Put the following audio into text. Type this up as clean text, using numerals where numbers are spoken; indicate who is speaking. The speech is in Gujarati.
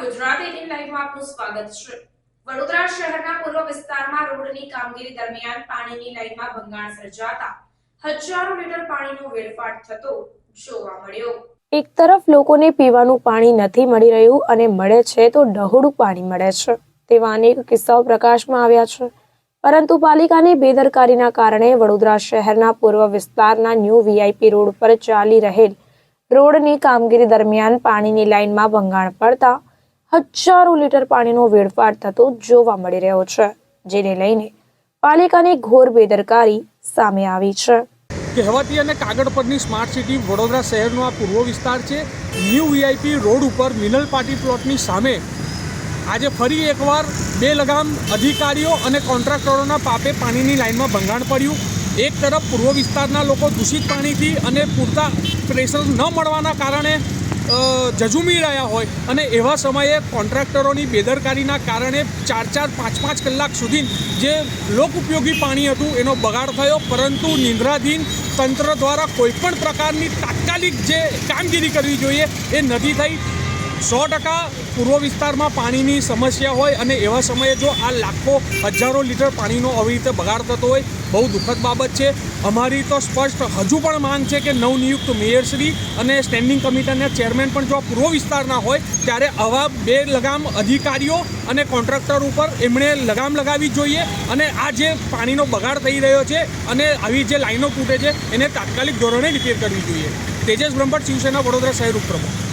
Speaker 1: ગુજરાત 18 લાઈવમાં આપનું સ્વાગત છે। વડોદરા શહેરના પૂર્વ વિસ્તારમાં રોડની કામગીરી દરમિયાન પાણીની લાઈનમાં ભંગાણ સર્જાતા હજારો લીટર પાણીનો વેડફાટ થતો જોવા મળ્યો।
Speaker 2: એક તરફ લોકોને પીવાનું પાણી નથી મળી રહ્યું અને મળે છે તો ડહોળું પાણી મળે છે તેવા અનેક કિસ્સાઓ પ્રકાશમાં આવ્યા છે, પરંતુ પાલિકાની બેદરકારીના કારણે વડોદરા શહેરના પૂર્વ વિસ્તારના ન્યૂ વીઆઈપી રોડ પર ચાલી રહેલ રોડની કામગીરી દરમિયાન પાણીની લાઈનમાં ભંગાણ પડતા હજારો લીટર પાણીનો વેડફાટ થતો જોવા મળી રહ્યો છે, જેને લઈને પાલિકાની ઘોર બેદરકારી સામે આવી છે।
Speaker 3: કહેવાતી અને કાગળ પરની સ્માર્ટ સિટી વડોદરા શહેરનો આ પૂર્વ વિસ્તાર છે। ન્યૂ વીઆઈપી રોડ ઉપર મિનલ પાર્ટી પ્લોટની સામે આજે ફરી એકવાર બે લગામ અધિકારીઓ અને કોન્ટ્રાક્ટરોના પાપે પાણીની લાઈનમાં ભંગાણ પડ્યું। એક તરફ પૂર્વ વિસ્તારના લોકો દૂષિત પાણીથી અને પૂરતા પ્રેશર ન મળવાના કારણે ઝઝૂમી રહ્યા હોય અને એવા સમયે કોન્ટ્રાક્ટરોની બેદરકારીના કારણે 4-5 કલાક સુધી જે લોકોપયોગી પાણી હતું એનો બગાડ થયો, પરંતુ નિંદ્રાધીન તંત્ર દ્વારા કોઈપણ પ્રકારની તાત્કાલિક જે કામગીરી કરવી જોઈએ એ નથી થઈ। 100% પૂર્વ વિસ્તારમાં પાણીની સમસ્યા હોય અને એવા સમયે જો આ લાખો હજારો લીટર પાણીનો આવી રીતે બગાડ થતો હોય બહુ દુઃખદ બાબત છે। અમારી તો સ્પષ્ટ હજુ પણ માંગ છે કે નવનિયુક્ત મેયરશ્રી અને સ્ટેન્ડિંગ કમિટીના ચેરમેન પણ જો પૂર્વ વિસ્તારના હોય ત્યારે આવા બે લગામ અધિકારીઓ અને કોન્ટ્રાક્ટર ઉપર એમણે લગામ લગાવવી જોઈએ અને આ જે પાણીનો બગાડ થઈ રહ્યો છે અને આવી જે લાઈનો તૂટે છે એને તાત્કાલિક ધોરણે રિપેર કરવી જોઈએ। તેજસ બ્રહ્મભટ્ટ, શિવસેના, વડોદરા શહેર ઉપપ્રમુખ।